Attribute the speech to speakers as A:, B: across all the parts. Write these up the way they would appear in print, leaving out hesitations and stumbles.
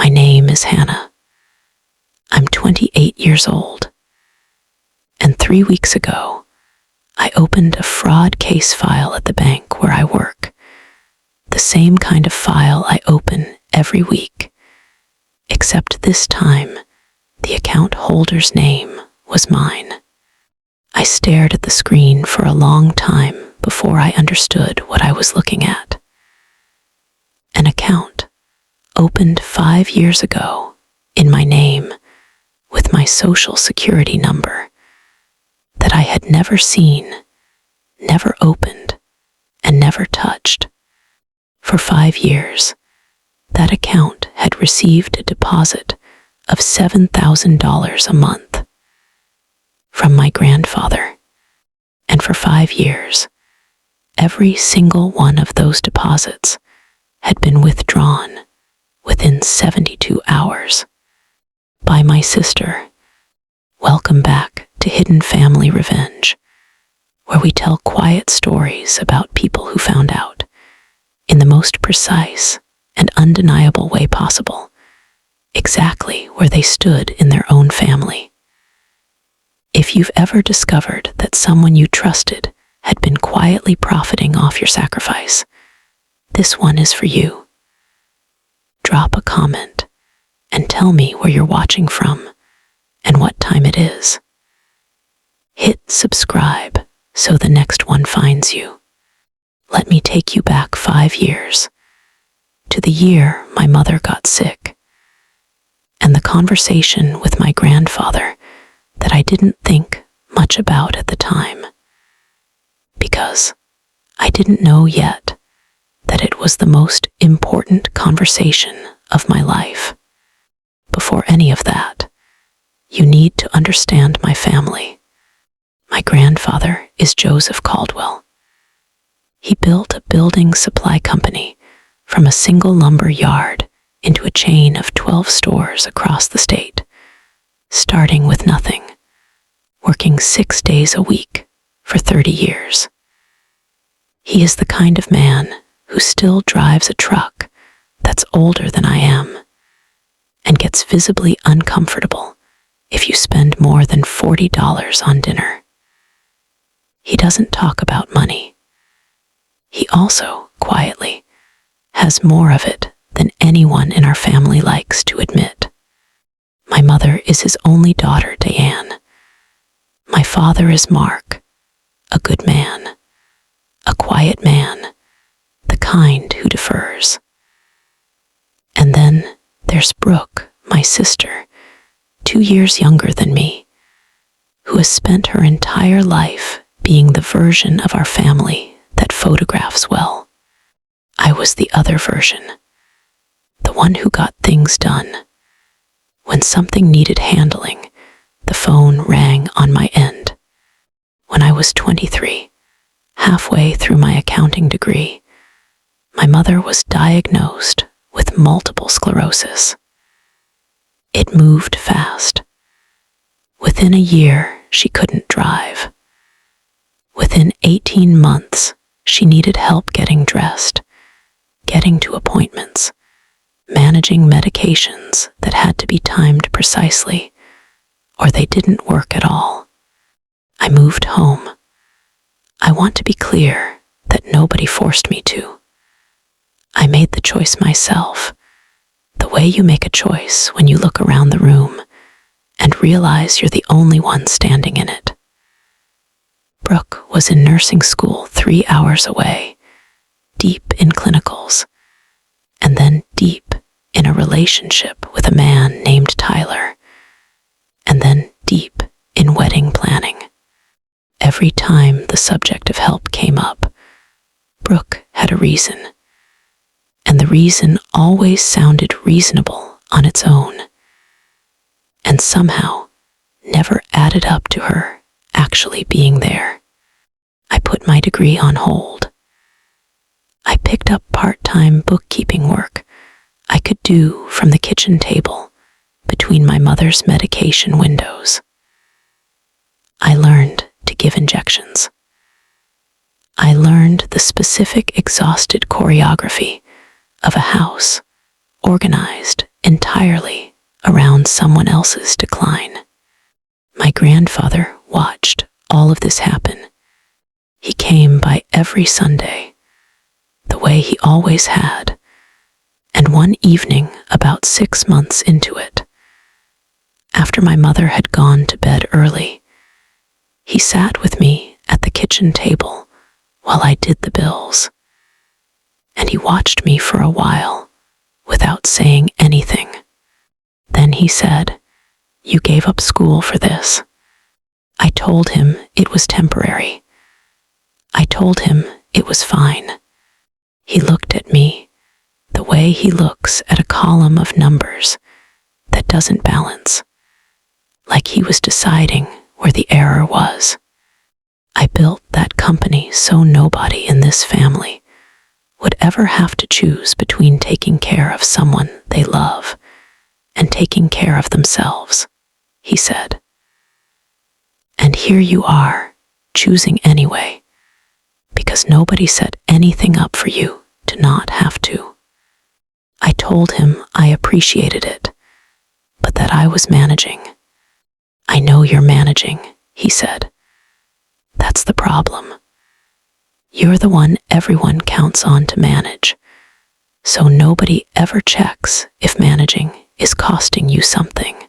A: My name is Hannah. I'm 28 years old. And 3 weeks ago, I opened a fraud case file at the bank where I work. The same kind of file I open every week, except this time, the account holder's name was mine. I stared at the screen for a long time before I understood what I was looking at. An account opened 5 years ago in my name with my social security number that I had never seen, never opened, and never touched. For 5 years, that account had received a deposit of $7,000 a month from my grandfather, and for 5 years, every single one of those deposits had been withdrawn within 72 hours by my sister. Welcome back to Hidden Family Revenge, where we tell quiet stories about people who found out, in the most precise and undeniable way possible, exactly where they stood in their own family. If you've ever discovered that someone you trusted had been quietly profiting off your sacrifice, this one is for you. Drop a comment and tell me where you're watching from and what time it is. Hit subscribe so the next one finds you. Let me take you back 5 years, to the year my mother got sick, and the conversation with my grandfather that I didn't think much about at the time, because I didn't know yet that it was the most important conversation of my life. Before any of that, you need to understand my family. My grandfather is Joseph Caldwell. He built a building supply company from a single lumber yard into a chain of 12 stores across the state, starting with nothing, working 6 days a week for 30 years. He is the kind of man who still drives a truck that's older than I am and gets visibly uncomfortable if you spend more than $40 on dinner. He doesn't talk about money. He also, quietly, has more of it than anyone in our family likes to admit. My mother is his only daughter, Diane. My father is Mark, a good man, a quiet man, the kind who defers. And then there's Brooke, my sister, 2 years younger than me, who has spent her entire life being the version of our family that photographs well. I was the other version, the one who got things done. When something needed handling, the phone rang on my end. When I was 23, halfway through my accounting degree, my mother was diagnosed with multiple sclerosis. It moved fast. Within a year, she couldn't drive. Within 18 months, she needed help getting dressed, getting to appointments, managing medications that had to be timed precisely, or they didn't work at all. I moved home. I want to be clear that nobody forced me to. I made the choice myself, the way you make a choice when you look around the room and realize you're the only one standing in it. Brooke was in nursing school 3 hours away, deep in clinicals, and then deep in a relationship with a man named Tyler, and then deep in wedding planning. Every time the subject of help came up, Brooke had a reason, and the reason always sounded reasonable on its own, and somehow never added up to her actually being there. I put my degree on hold. I picked up part-time bookkeeping work I could do from the kitchen table between my mother's medication windows. I learned to give injections. I learned the specific exhausted choreography of a house organized entirely around someone else's decline. My grandfather watched all of this happen. He came by every Sunday, the way he always had, and one evening, about 6 months into it, after my mother had gone to bed early, he sat with me at the kitchen table while I did the bills, and he watched me for a while without saying anything. Then he said, "You gave up school for this." I told him it was temporary. I told him it was fine. He looked at me the way he looks at a column of numbers that doesn't balance, like he was deciding where the error was. I built that company so nobody in this family would ever have to choose between taking care of someone they love and taking care of themselves, he said. And here you are, choosing anyway, because nobody set anything up for you to not have to. I told him I appreciated it, but that I was managing. "I know you're managing," he said. "That's the problem. You're the one everyone counts on to manage, so nobody ever checks if managing is costing you something."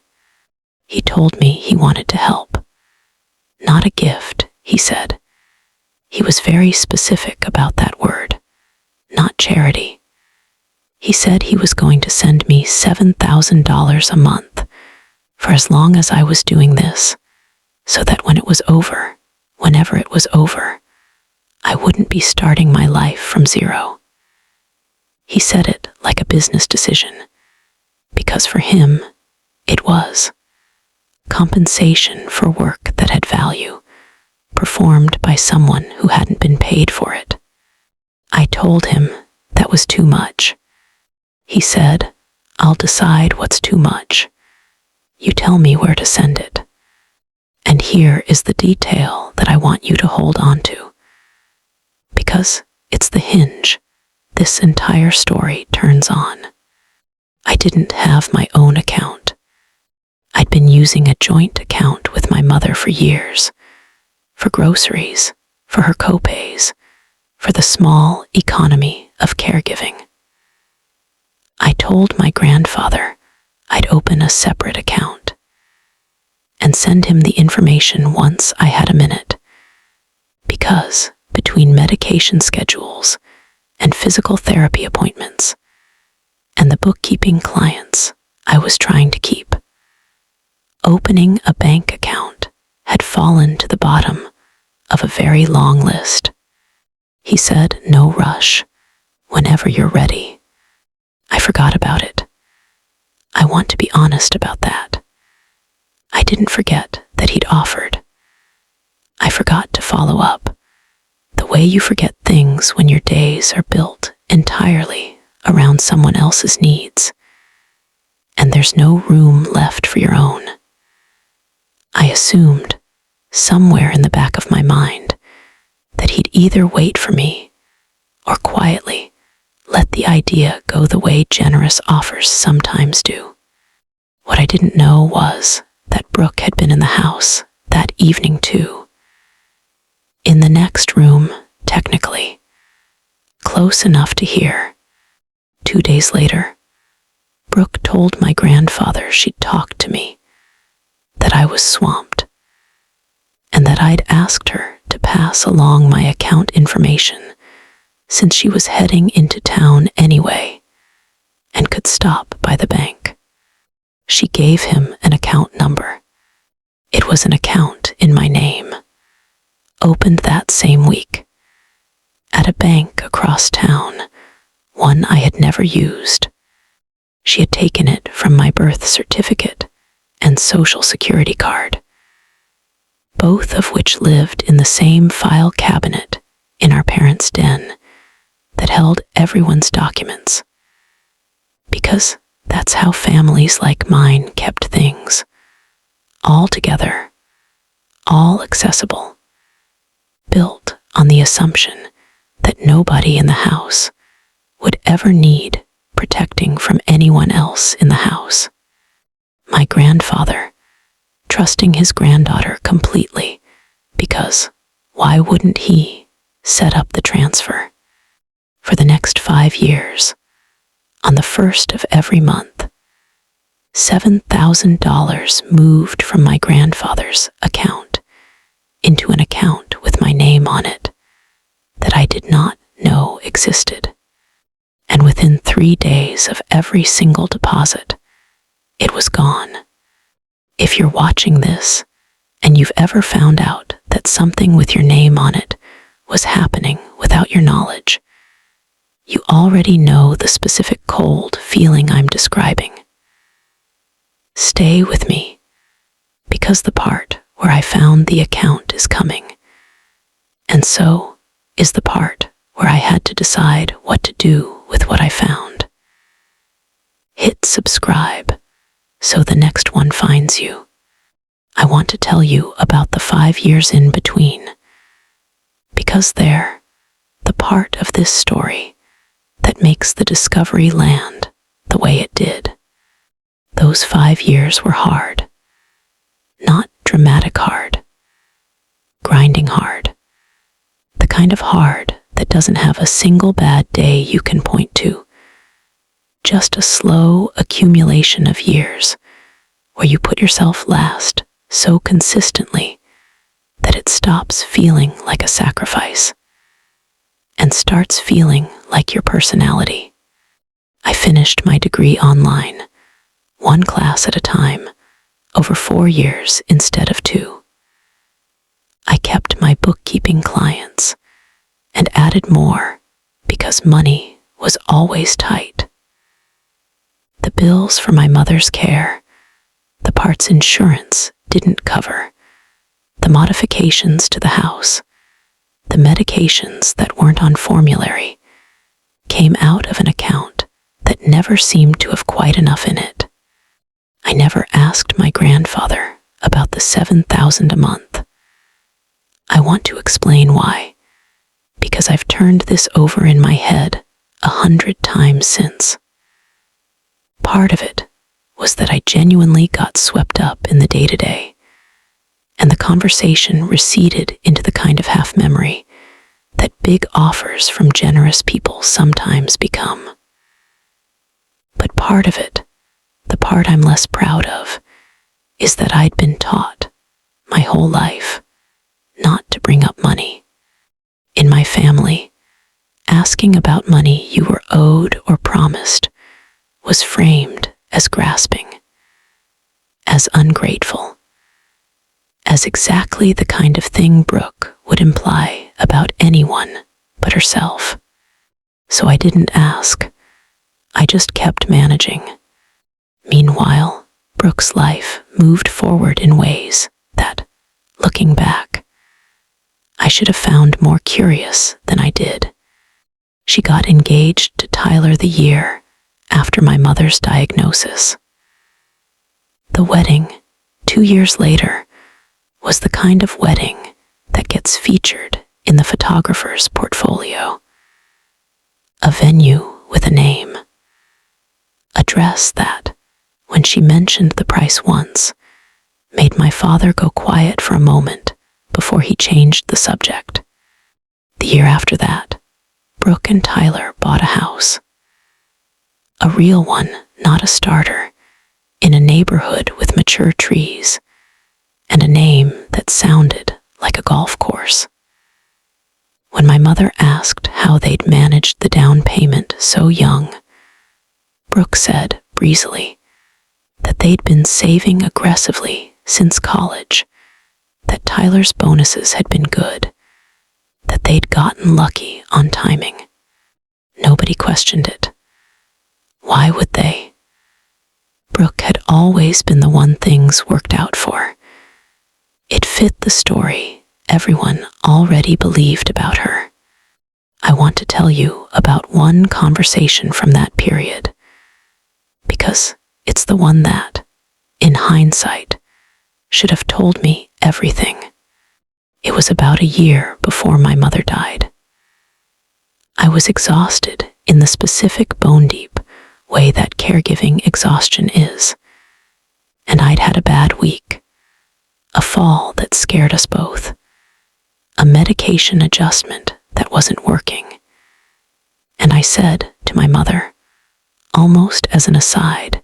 A: He told me he wanted to help. Not a gift, he said. He was very specific about that word, not charity. He said he was going to send me $7,000 a month for as long as I was doing this, so that when it was over, whenever it was over, I wouldn't be starting my life from zero. He said it like a business decision, because for him, it was compensation for work that had value, performed by someone who hadn't been paid for it. I told him that was too much. He said, "I'll decide what's too much. You tell me where to send it. And here is the detail that I want you to hold on to, because it's the hinge this entire story turns on." I didn't have my own account. I'd been using a joint account with my mother for years, for groceries, for her co-pays, for the small economy of caregiving. I told my grandfather I'd open a separate account and send him the information once I had a minute, because between medication schedules and physical therapy appointments and the bookkeeping clients I was trying to keep, opening a bank account had fallen to the bottom of a very long list. He said, "No rush, whenever you're ready." I forgot about it. I want to be honest about that. I didn't forget that he'd offered. I forgot to follow up, the way you forget things when your days are built entirely around someone else's needs, and there's no room left for your own. I assumed, somewhere in the back of my mind, that he'd either wait for me or quietly let the idea go the way generous offers sometimes do. What I didn't know was that Brooke had been in the house that evening too. In the next room, technically, close enough to hear. 2 days later, Brooke told my grandfather she'd talked to me, that I was swamped, and that I'd asked her to pass along my account information since she was heading into town anyway and could stop by the bank. She gave him an account number. It was an account in my name, opened that same week, at a bank across town, one I had never used. She had taken it from my birth certificate and social security card, both of which lived in the same file cabinet in our parents' den that held everyone's documents, because that's how families like mine kept things, all together, all accessible, built on the assumption that nobody in the house would ever need protecting from anyone else in the house. My grandfather, trusting his granddaughter completely, because why wouldn't he set up the transfer? For the next 5 years, on the first of every month, $7,000 moved from my grandfather's account into an account with my name on it that I did not know existed. And within 3 days of every single deposit, it was gone. If you're watching this and you've ever found out that something with your name on it was happening without your knowledge, you already know the specific cold feeling I'm describing. Stay with me, because the part where I found the account is coming, and so is the part where I had to decide what to do with what I found. Hit subscribe so the next one finds you. I want to tell you about the 5 years in between, because they're the part of this story that makes the discovery land the way it did. Those 5 years were hard. Not dramatic hard. Grinding hard. The kind of hard that doesn't have a single bad day you can point to. Just a slow accumulation of years where you put yourself last so consistently that it stops feeling like a sacrifice and starts feeling like your personality. I finished my degree online, 1 class at a time, over 4 years instead of 2. I kept my bookkeeping clients and added more because money was always tight. The bills for my mother's care, the parts insurance didn't cover, the modifications to the house, the medications that weren't on formulary, came out of an account that never seemed to have quite enough in it. I never asked my grandfather about the $7,000 a month. I want to explain why, because I've turned this over in my head 100 times since. Part of it was that I genuinely got swept up in the day-to-day, and the conversation receded into the kind of half-memory that big offers from generous people sometimes become. But part of it, the part I'm less proud of, is that I'd been taught my whole life not to bring up money. In my family, asking about money you were owed or promised was framed as grasping, as ungrateful, as exactly the kind of thing Brooke would imply about anyone but herself. So I didn't ask. I just kept managing. Meanwhile, Brooke's life moved forward in ways that, looking back, I should have found more curious than I did. She got engaged to Tyler the year after my mother's diagnosis. The wedding, 2 years later, was the kind of wedding that gets featured in the photographer's portfolio. A venue with a name. A dress that, when she mentioned the price once, made my father go quiet for a moment before he changed the subject. The year after that, Brooke and Tyler bought a house. A real one, not a starter, in a neighborhood with mature trees, and a name that sounded like a golf course. When my mother asked how they'd managed the down payment so young, Brooke said breezily that they'd been saving aggressively since college, that Tyler's bonuses had been good, that they'd gotten lucky on timing. Nobody questioned it. Why would they? Brooke had always been the one things worked out for. It fit the story everyone already believed about her. I want to tell you about one conversation from that period, because it's the one that, in hindsight, should have told me everything. It was about a year before my mother died. I was exhausted in the specific bone deep way that caregiving exhaustion is. And I'd had a bad week, a fall that scared us both, a medication adjustment that wasn't working. And I said to my mother, almost as an aside,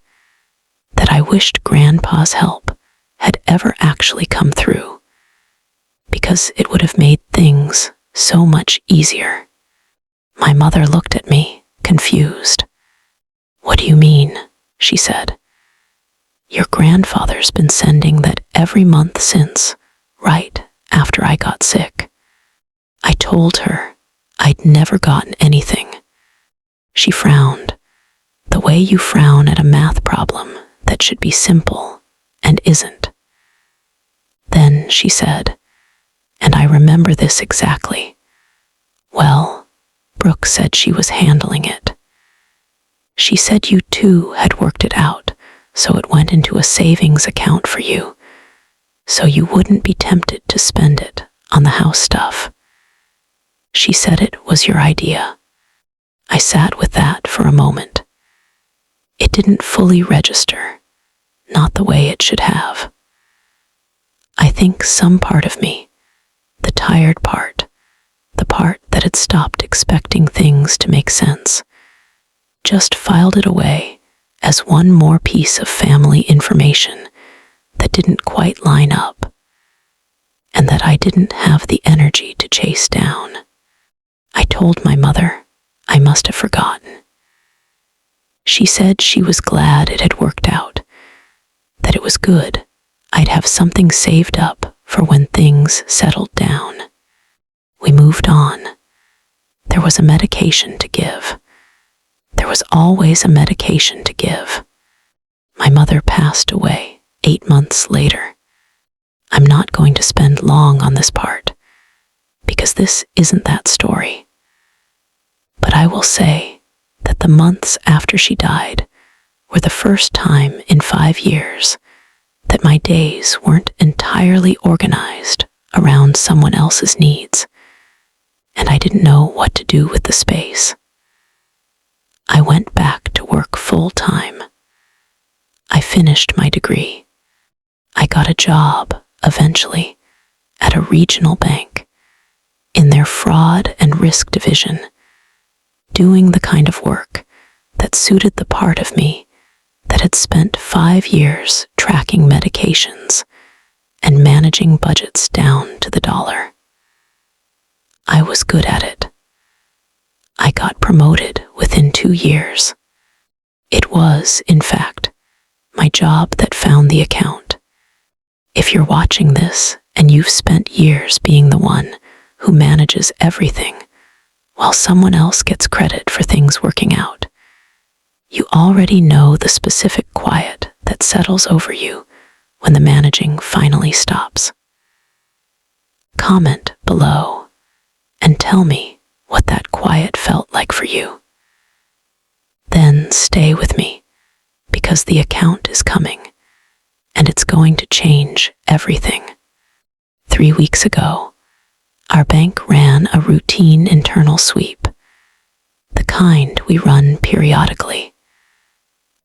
A: that I wished Grandpa's help had ever actually come through, because it would have made things so much easier. My mother looked at me, confused. "What do you mean?" she said. "Your grandfather's been sending that every month since, right after I got sick." I told her I'd never gotten anything. She frowned, the way you frown at a math problem that should be simple and isn't. Then she said, and I remember this exactly, "Well, Brooke said she was handling it. She said you two had worked it out, so it went into a savings account for you, so you wouldn't be tempted to spend it on the house stuff. She said it was your idea." I sat with that for a moment. It didn't fully register, not the way it should have. I think some part of me, the tired part, the part that had stopped expecting things to make sense, just filed it away as one more piece of family information that didn't quite line up, and that I didn't have the energy to chase down. I told my mother I must have forgotten. She said she was glad it had worked out, that it was good I'd have something saved up for when things settled down. We moved on. There was a medication to give. There was always a medication to give. My mother passed away 8 months later. I'm not going to spend long on this part, because this isn't that story. But I will say that the months after she died were the first time in 5 years that my days weren't entirely organized around someone else's needs, and I didn't know what to do with the space. I went back to work full-time. I finished my degree. I got a job, eventually, at a regional bank, in their fraud and risk division, doing the kind of work that suited the part of me that had spent 5 years tracking medications and managing budgets down to the dollar. I was good at it. I got promoted within 2 years. It was, in fact, my job that found the account. If you're watching this and you've spent years being the one who manages everything while someone else gets credit for things working out, you already know the specific quiet that settles over you when the managing finally stops. Comment below and tell me what that quiet felt like for you. Then stay with me, because the account is coming, and it's going to change everything. 3 weeks ago, our bank ran a routine internal sweep, the kind we run periodically,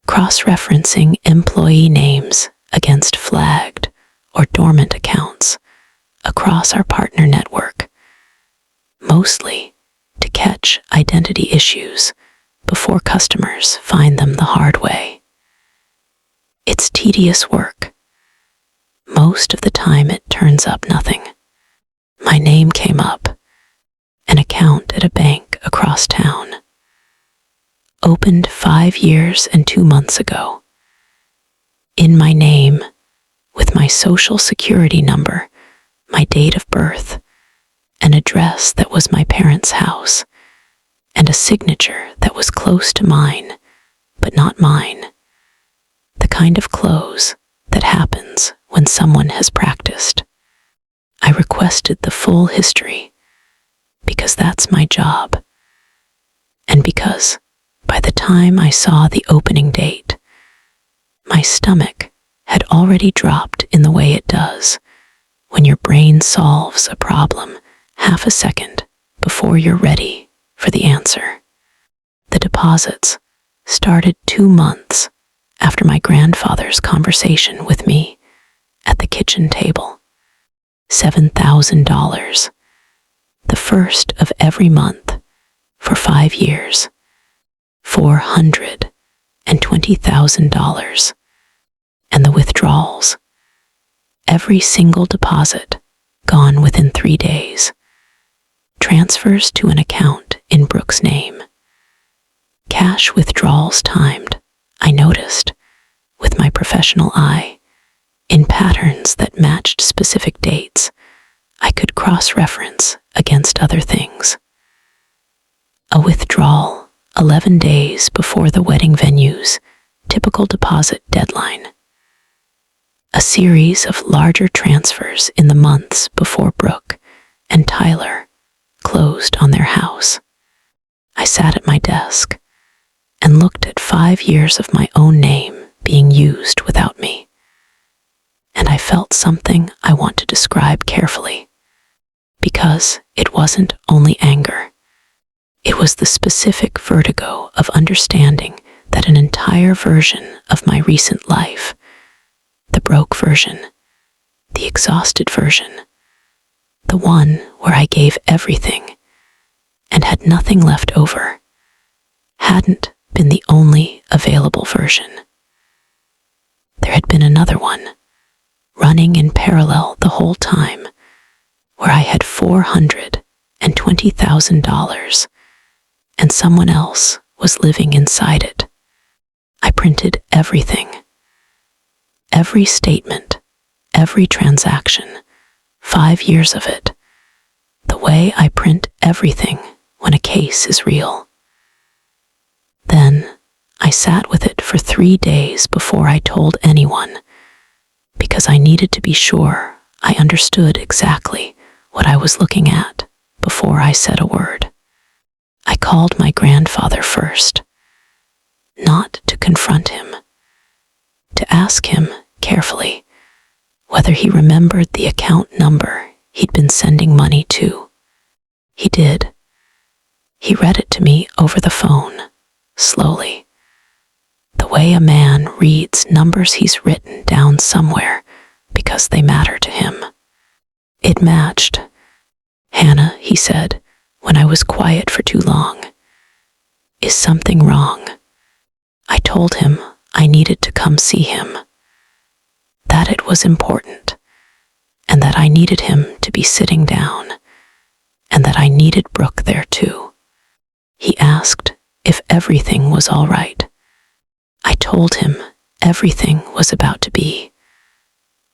A: cross-referencing employee names against flagged or dormant accounts across our partner network, mostly to catch identity issues before customers find them the hard way. It's tedious work. Most of the time it turns up nothing. My name came up, an account at a bank across town, opened 5 years and 2 months ago. In my name, with my social security number, my date of birth, an address that was my parents' house, and a signature that was close to mine, but not mine. The kind of close that happens when someone has practiced. I requested the full history, because that's my job, and because by the time I saw the opening date, my stomach had already dropped in the way it does when your brain solves a problem half a second before you're ready for the answer. The deposits started 2 months after my grandfather's conversation with me at the kitchen table. $7,000, the first of every month for 5 years. $420,000, and the withdrawals. Every single deposit gone within 3 days. Transfers to an account in Brooke's name. Cash withdrawals timed, I noticed, with my professional eye, in patterns that matched specific dates I could cross-reference against other things. A withdrawal 11 days before the wedding venue's typical deposit deadline. A series of larger transfers in the months before Brooke and Tyler closed on their house. I sat at my desk and looked at 5 years of my own name being used without me. And I felt something I want to describe carefully, because it wasn't only anger. It was the specific vertigo of understanding that an entire version of my recent life, the broke version, the exhausted version, the one where I gave everything and had nothing left over, hadn't been the only available version. There had been another one, running in parallel the whole time, where I had $420,000 and someone else was living inside it. I printed everything. Every statement, every transaction, 5 years of it, the way I print everything when a case is real. Then I sat with it for 3 days before I told anyone, because I needed to be sure I understood exactly what I was looking at before I said a word. I called my grandfather first, not to confront him, to ask him carefully whether he remembered the account number he'd been sending money to. He did. He read it to me over the phone, slowly, the way a man reads numbers he's written down somewhere because they matter to him. It matched. "Hannah," he said, when I was quiet for too long, "is something wrong?" I told him I needed to come see him, that it was important, and that I needed him to be sitting down, and that I needed Brooke there too. He asked if everything was all right. I told him everything was about to be,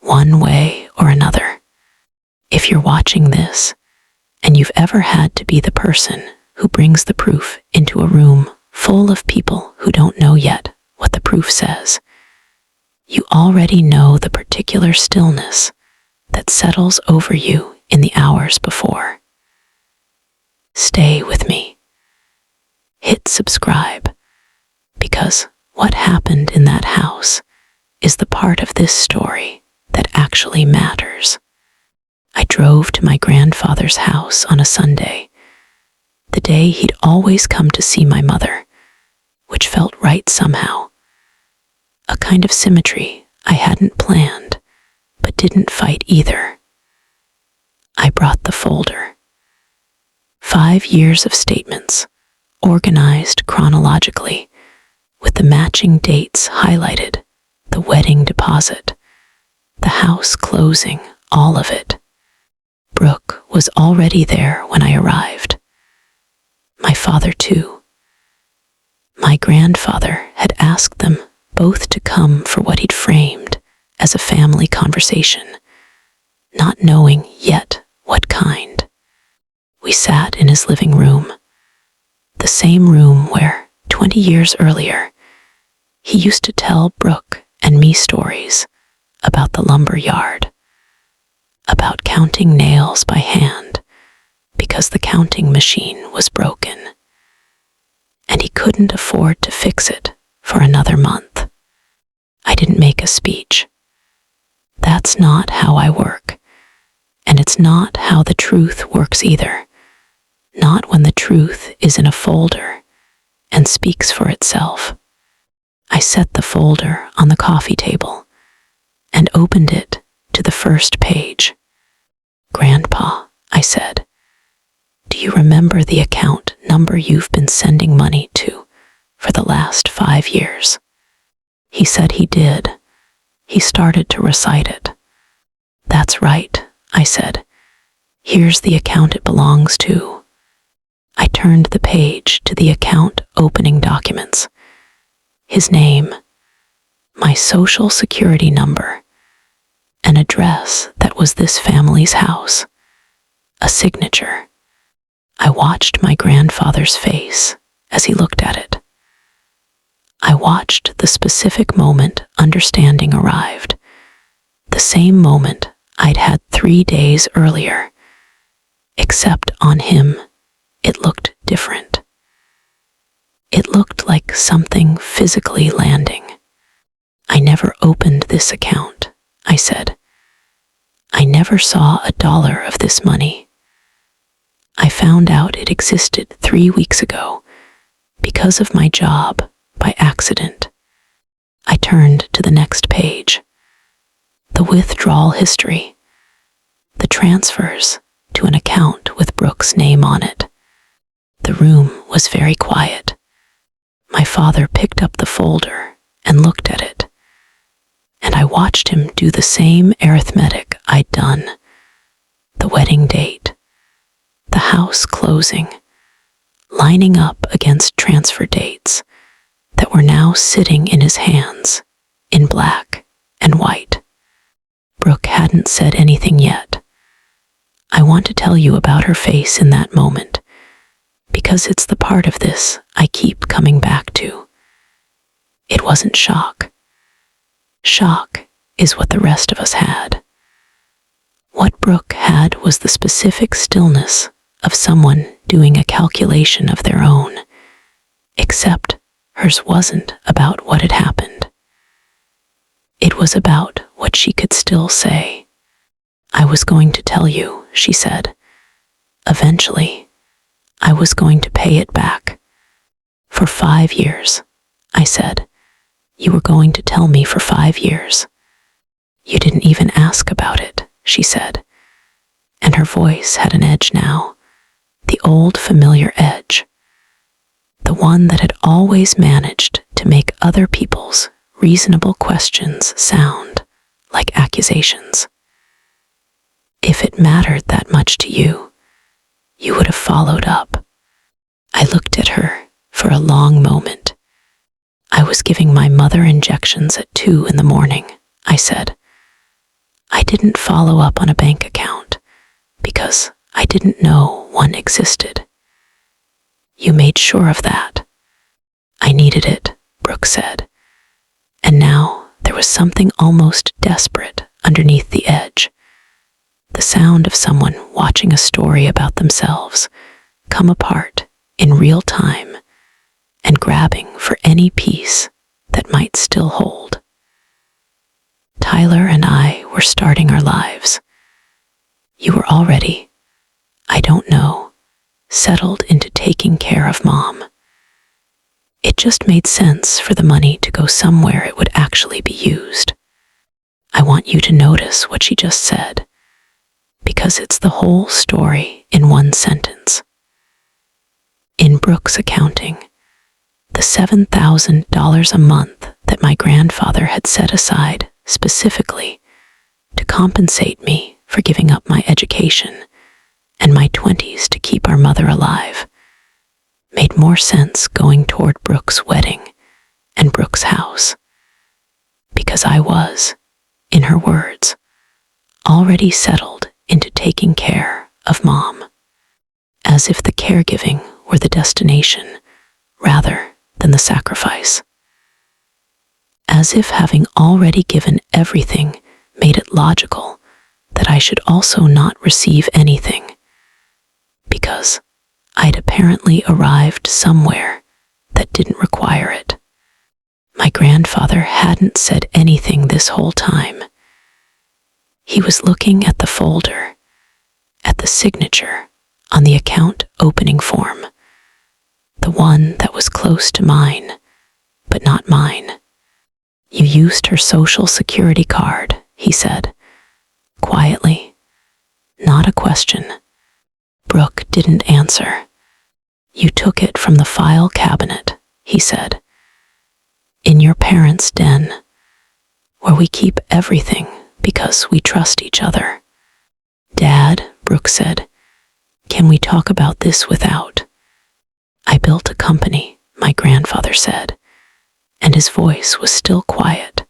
A: one way or another. If you're watching this, and you've ever had to be the person who brings the proof into a room full of people who don't know yet what the proof says, you already know the particular stillness that settles over you in the hours before. Stay with me. Hit subscribe, because what happened in that house is the part of this story that actually matters. I drove to my grandfather's house on a Sunday, the day he'd always come to see my mother, which felt right somehow. A kind of symmetry I hadn't planned, but didn't fight either. I brought the folder. 5 years of statements, organized chronologically, with the matching dates highlighted, the wedding deposit, the house closing, all of it. Brooke was already there when I arrived. My father too. My grandfather had asked them both to come for what he'd framed as a family conversation, not knowing yet what kind. We sat in his living room, the same room where, 20 years earlier, he used to tell Brooke and me stories about the lumber yard, about counting nails by hand because the counting machine was broken, and he couldn't afford to fix it for another month. I didn't make a speech. That's not how I work, and it's not how the truth works either. Not when the truth is in a folder and speaks for itself. I set the folder on the coffee table and opened it to the first page. "Grandpa," I said, "do you remember the account number you've been sending money to for the last 5 years?" He said he did. He started to recite it. "That's right," I said. "Here's the account it belongs to." I turned the page to the account opening documents. His name, my social security number, an address that was this family's house, a signature. I watched my grandfather's face as he looked at it. I watched the specific moment understanding arrived, the same moment I'd had 3 days earlier, except on him, it looked different. It looked like something physically landing. "I never opened this account," I said. "I never saw a dollar of this money. I found out it existed 3 weeks ago because of my job by accident." I turned to the next page. The withdrawal history. The transfers to an account with Brooke's name on it. The room was very quiet. My father picked up the folder and looked at it, and I watched him do the same arithmetic I'd done. The wedding date, the house closing, lining up against transfer dates that were now sitting in his hands in black and white. Brooke hadn't said anything yet. I want to tell you about her face in that moment, because it's the part of this I keep coming back to. It wasn't shock. Shock is what the rest of us had. What Brooke had was the specific stillness of someone doing a calculation of their own, except hers wasn't about what had happened. It was about what she could still say. "I was going to tell you," she said. "Eventually, I was going to pay it back. For 5 years," I said. "You were going to tell me for 5 years. You didn't even ask about it," she said. And her voice had an edge now, the old familiar edge, the one that had always managed to make other people's reasonable questions sound like accusations. "If it mattered that much to you, you would have followed up." I looked at her for a long moment. "I was giving my mother injections at 2 in the morning," I said. "I didn't follow up on a bank account because I didn't know one existed." "You made sure of that." "I needed it," Brooke said. And now there was something almost desperate underneath the edge. The sound of someone watching a story about themselves come apart in real time and grabbing for any piece that might still hold. Tyler and I were starting our lives. You were already, I don't know, settled into taking care of Mom. It just made sense for the money to go somewhere it would actually be used. I want you to notice what she just said, because it's the whole story in one sentence. In Brooke's accounting, the $7,000 a month that my grandfather had set aside specifically to compensate me for giving up my education and my 20s to keep our mother alive made more sense going toward Brooke's wedding and Brooke's house, because I was, in her words, already settled into taking care of Mom, as if the caregiving were the destination rather than the sacrifice. As if having already given everything made it logical that I should also not receive anything, because I'd apparently arrived somewhere that didn't require it. My grandfather hadn't said anything this whole time. He was looking at the folder, at the signature on the account opening form, the one that was close to mine, but not mine. You used her social security card, he said, quietly. Not a question. Brooke didn't answer. You took it from the file cabinet, he said. In your parents' den, where we keep everything because we trust each other. Dad, Brooke said, can we talk about this without? I built a company, my grandfather said, and his voice was still quiet.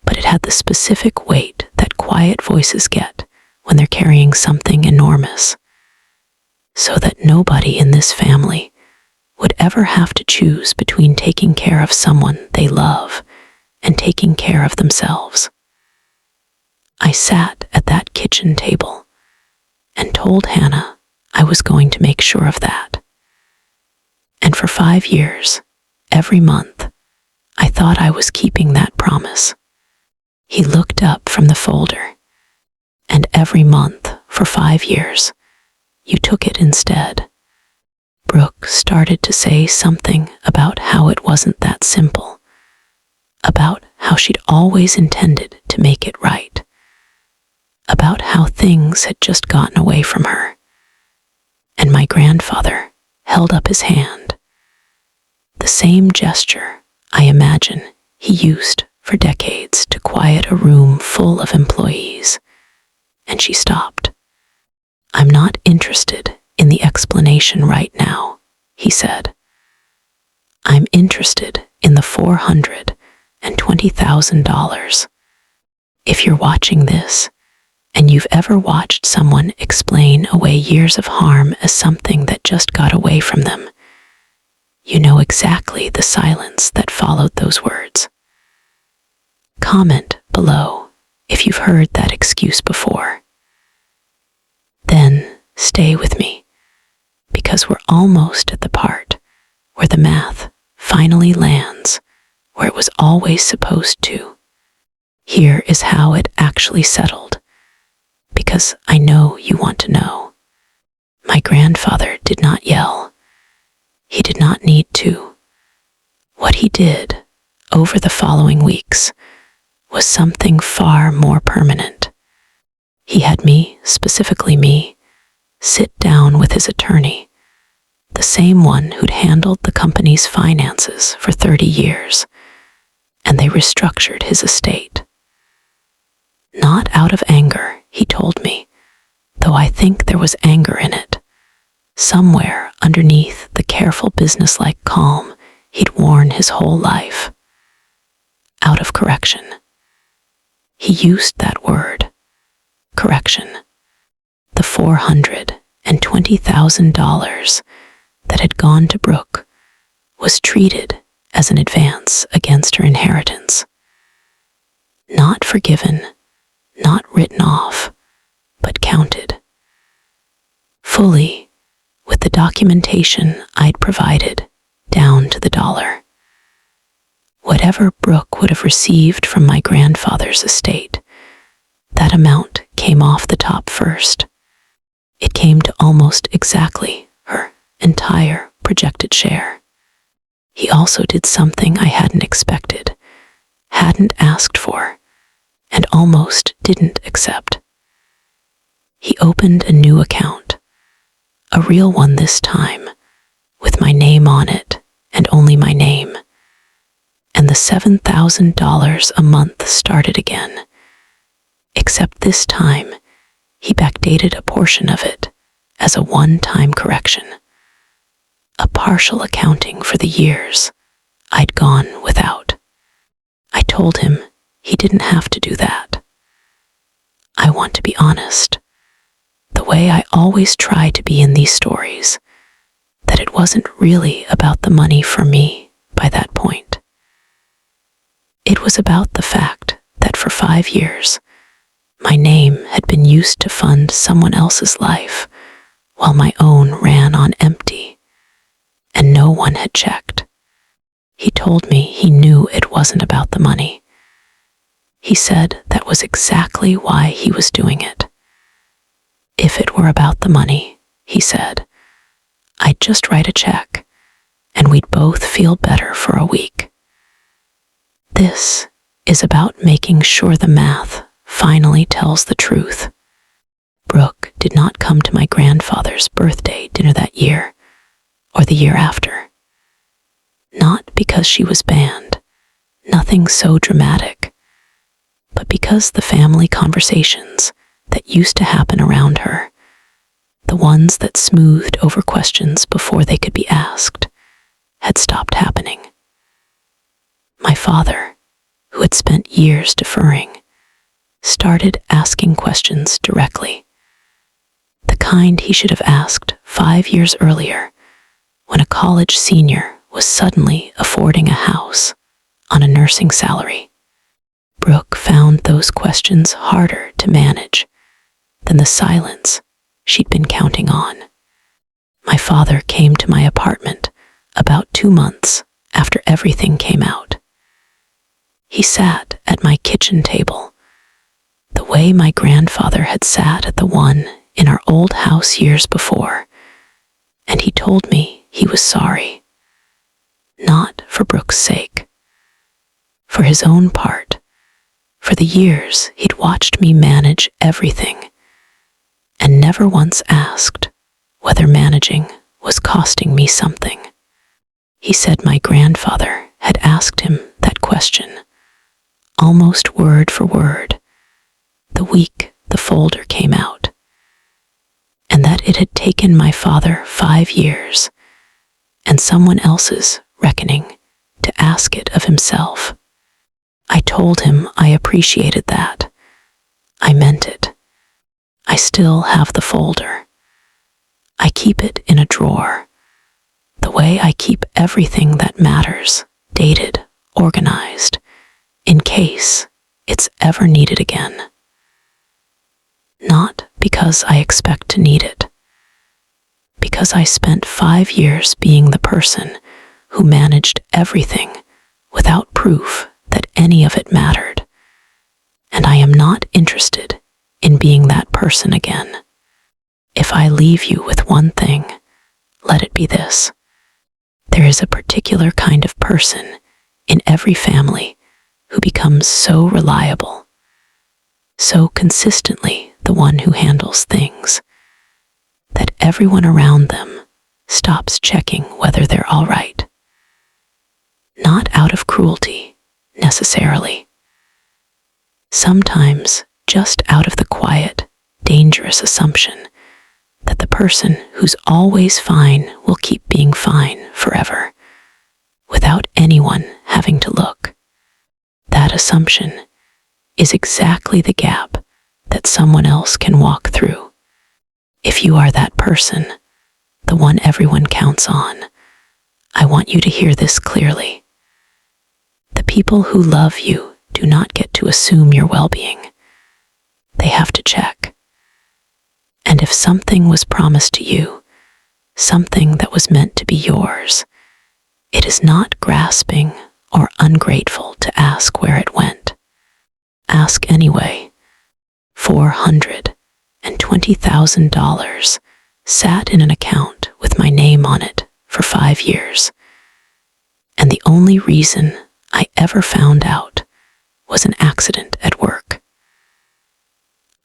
A: But it had the specific weight that quiet voices get when they're carrying something enormous. So that nobody in this family would ever have to choose between taking care of someone they love and taking care of themselves. I sat at that kitchen table and told Hannah I was going to make sure of that. And for 5 years, every month, I thought I was keeping that promise. He looked up from the folder, and every month for 5 years, you took it instead. Brooke started to say something about how it wasn't that simple, about how she'd always intended to make it right, about how things had just gotten away from her. And my grandfather held up his hand. The same gesture, I imagine, he used for decades to quiet a room full of employees. And she stopped. I'm not interested in the explanation right now, he said. I'm interested in the $420,000. If you're watching this, and you've ever watched someone explain away years of harm as something that just got away from them, you know exactly the silence that followed those words. Comment below if you've heard that excuse before. Then stay with me, because we're almost at the part where the math finally lands where it was always supposed to. Here is how it actually settled, because I know you want to know. My grandfather did not yell. He did not need to. What he did over the following weeks was something far more permanent. He had me, specifically me, sit down with his attorney, the same one who'd handled the company's finances for 30 years, and they restructured his estate. Not out of anger, he told me, though I think there was anger in it, somewhere underneath the careful businesslike calm he'd worn his whole life. Out of correction. He used that word, correction. The $420,000 that had gone to Brooke was treated as an advance against her inheritance. Not forgiven, not written off, but counted. Fully, with the documentation I'd provided, down to the dollar. Whatever Brooke would have received from my grandfather's estate, that amount came off the top first. It came to almost exactly her entire projected share. He also did something I hadn't expected, hadn't asked for, and almost didn't accept. He opened a new account, a real one this time, with my name on it and only my name. And the $7,000 a month started again. Except this time, he backdated a portion of it as a one-time correction, a partial accounting for the years I'd gone without. I told him he didn't have to do that. I want to be honest, the way I always try to be in these stories, that it wasn't really about the money for me by that point. It was about the fact that for 5 years, my name had been used to fund someone else's life, while my own ran on empty, and no one had checked. He told me he knew it wasn't about the money. He said that was exactly why he was doing it. If it were about the money, he said, I'd just write a check and we'd both feel better for a week. This is about making sure the math finally tells the truth. Brooke did not come to my grandfather's birthday dinner that year, or the year after. Not because she was banned, nothing so dramatic, but because the family conversations that used to happen around her, the ones that smoothed over questions before they could be asked, had stopped happening. My father, who had spent years deferring, started asking questions directly. The kind he should have asked 5 years earlier, when a college senior was suddenly affording a house on a nursing salary. Brooke found those questions harder to manage than the silence she'd been counting on. My father came to my apartment about 2 months after everything came out. He sat at my kitchen table, the way my grandfather had sat at the one in our old house years before, and he told me he was sorry. Not for Brooke's sake. For his own part, for the years he'd watched me manage everything, and never once asked whether managing was costing me something. He said my grandfather had asked him that question, almost word for word, the week the folder came out, and that it had taken my father 5 years and someone else's reckoning to ask it of himself. I told him I appreciated that. I meant it. I still have the folder. I keep it in a drawer, the way I keep everything that matters, dated, organized, in case it's ever needed again. Not because I expect to need it, because I spent 5 years being the person who managed everything without proof that any of it mattered, and I am not interested in being that person again. If I leave you with one thing, let it be this. There is a particular kind of person in every family who becomes so reliable, so consistently the one who handles things, that everyone around them stops checking whether they're all right. Not out of cruelty, necessarily. Sometimes just out of the quiet, dangerous assumption that the person who's always fine will keep being fine forever, without anyone having to look. That assumption is exactly the gap that someone else can walk through. If you are that person, the one everyone counts on, I want you to hear this clearly. The people who love you do not get to assume your well-being. They have to check. And if something was promised to you, something that was meant to be yours, it is not grasping or ungrateful to ask where it went. Ask anyway. $420,000 sat in an account with my name on it for 5 years. And the only reason I ever found out was an accident at work.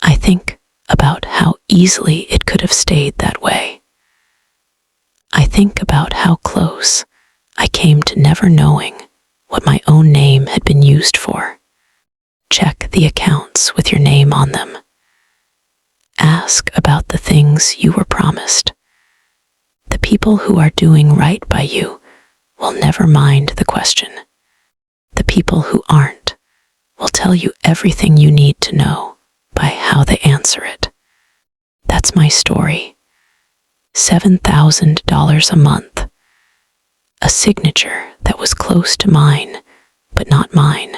A: I think about how easily it could have stayed that way. I think about how close I came to never knowing what my own name had been used for. Check the accounts with your name on them. Ask about the things you were promised. The people who are doing right by you will never mind the question. The people who aren't will tell you everything you need to know by how they answer it. That's my story. $7,000 a month. A signature that was close to mine, but not mine.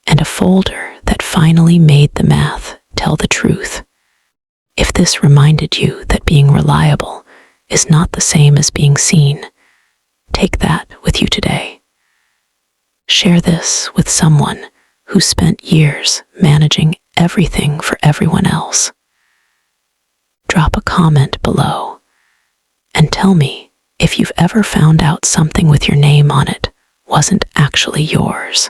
A: And a folder that finally made the math tell the truth. If this reminded you that being reliable is not the same as being seen, take that with you today. Share this with someone who spent years managing everything for everyone else. Drop a comment below and tell me If you've ever found out something with your name on it wasn't actually yours,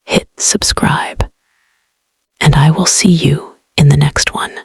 A: hit subscribe, and I will see you in the next one.